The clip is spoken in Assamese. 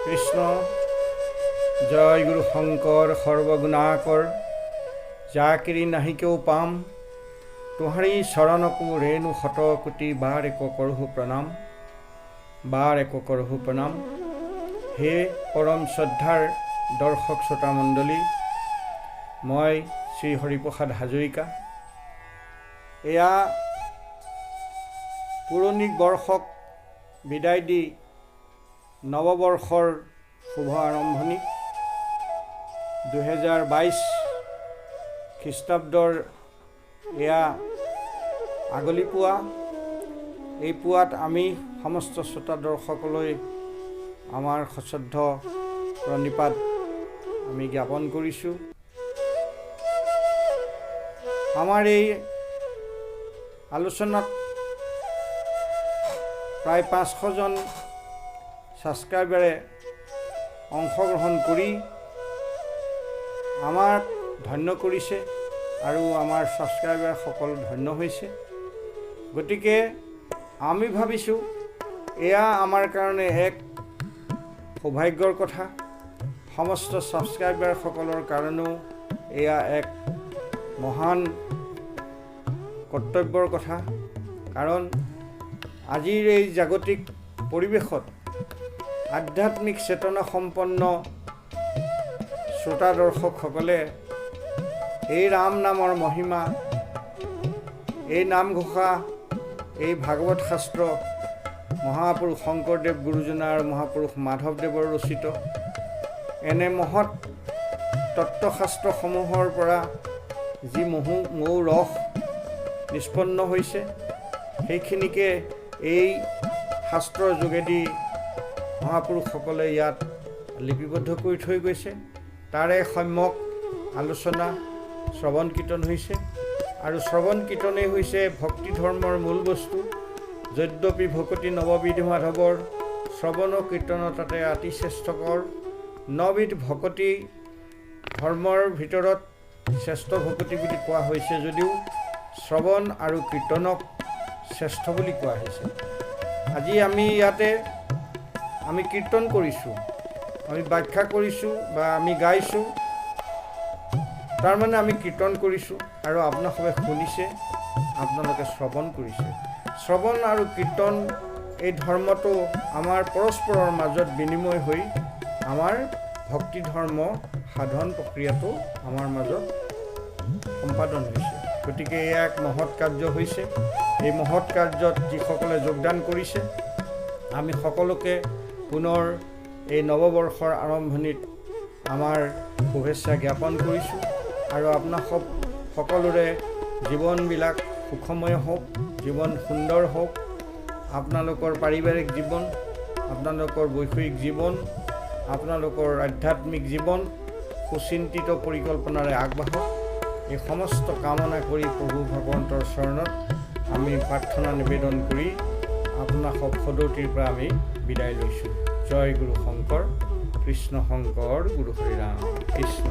কৃষ্ণ। জয় গুৰু শঙ্কৰ সৰ্বগুণাকৰ, যাকিৰি নাহি কেও পাম, তোহাৰি চৰণকো ৰেণু শত কোটি বাৰ এক কৰহু প্ৰণাম, বাৰ এক কৰহু প্ৰণাম। হে পৰম শ্ৰদ্ধাৰ দৰ্শক শ্ৰোতা মণ্ডলী, মই শ্ৰী হৰিপ্ৰসাদ হাজৰিকা। এয়া পুৰণি বৰ্ষক বিদায় দি নৱবৰ্ষৰ শুভ আৰম্ভণি। 2022 খ্ৰীষ্টাব্দৰ এয়া আগলি পুৱা। এই পুৱাত আমি সমস্ত শ্ৰোতা দৰ্শকলৈ আমাৰ সশ্ৰদ্ধ প্ৰণিপাত আমি জ্ঞাপন কৰিছোঁ। আমাৰ এই আলোচনাত প্ৰায় 500জন ছাবস্ক্ৰাইবাৰে অংশগ্ৰহণ কৰি আমাক ধন্য কৰিছে আৰু আমাৰ ছাবস্ক্ৰাইবাৰসকল ধন্য হৈছে। গতিকে আমি ভাবিছোঁ এয়া আমাৰ কাৰণে এক সৌভাগ্যৰ কথা। সমস্ত ছাবস্ক্ৰাইবাৰসকলৰ কাৰণেও এয়া এক মহান কৰ্তব্যৰ কথা। কাৰণ আজিৰ এই জাগতিক পৰিৱেশত আধ্যাত্মিক চেতনা সম্পন্ন শ্ৰোতা দৰ্শকসকলে এই ৰাম নামৰ মহিমা, এই নামঘোষা, এই ভাগৱত শাস্ত্ৰ মহাপুৰুষ শংকৰদেৱ গুৰুজনা আৰু মহাপুৰুষ মাধৱদেৱৰ ৰচিত এনে মহৎ তত্ত্বশাস্ত্ৰসমূহৰ পৰা যি মৌ ৰস নিষ্পন্ন হৈছে, সেইখিনিকে এই শাস্ত্ৰৰ যোগেদি মহাপুৰুষসকলে ইয়াত লিপিবদ্ধ কৰি থৈ গৈছে। তাৰে সম্যক আলোচনা শ্ৰৱণ কীৰ্তন হৈছে আৰু শ্ৰৱণ কীৰ্তনেই হৈছে ভক্তি ধৰ্মৰ মূল বস্তু। যদ্যপি ভকতি নৱবিধ মাধৱৰ, শ্ৰৱণ কীৰ্তন তাতে অতি শ্ৰেষ্ঠকৰ। নবিধ ভকতি ধৰ্মৰ ভিতৰত শ্ৰেষ্ঠ ভকতি বুলি কোৱা হৈছে যদিও শ্ৰৱণ আৰু কীৰ্তনক শ্ৰেষ্ঠ বুলি কোৱা হৈছে। আজি আমি ইয়াতে আমি কীৰ্তন কৰিছোঁ, আমি ব্যাখ্যা কৰিছোঁ বা আমি গাইছোঁ, তাৰমানে আমি কীৰ্তন কৰিছোঁ আৰু আপোনালোকে শুনিছে, আপোনালোকে শ্ৰৱণ কৰিছে। শ্ৰৱণ আৰু কীৰ্তন এই ধৰ্মটো আমাৰ পৰস্পৰৰ মাজত বিনিময় হৈ আমাৰ ভক্তি ধৰ্ম সাধন প্ৰক্ৰিয়াটো আমাৰ মাজত সম্পাদন হৈছে। গতিকে এয়া এক মহৎ কাৰ্য হৈছে। এই মহৎ কাৰ্যত যিসকলে যোগদান কৰিছে, আমি সকলোকে পুনৰ এই নৱবৰ্ষৰ আৰম্ভণিত আমাৰ শুভেচ্ছা জ্ঞাপন কৰিছোঁ আৰু আপোনাক সকলোৰে জীৱনবিলাক সুখময় হওক, জীৱন সুন্দৰ হওক, আপোনালোকৰ পাৰিবাৰিক জীৱন, আপোনালোকৰ বৈষয়িক জীৱন, আপোনালোকৰ আধ্যাত্মিক জীৱন সুচিন্তিত পৰিকল্পনাৰে আগবাঢ়ক। এই সমস্ত কামনা কৰি প্ৰভু ভগৱন্তৰ চৰণত আমি প্ৰাৰ্থনা নিবেদন কৰি আপোনাক সদৌতিৰ পৰা আমি বিদায় লৈছোঁ। জয় গুৰু শংকৰ, কৃষ্ণ শংকৰ, গুৰু হৰি ৰাম, কৃষ্ণ।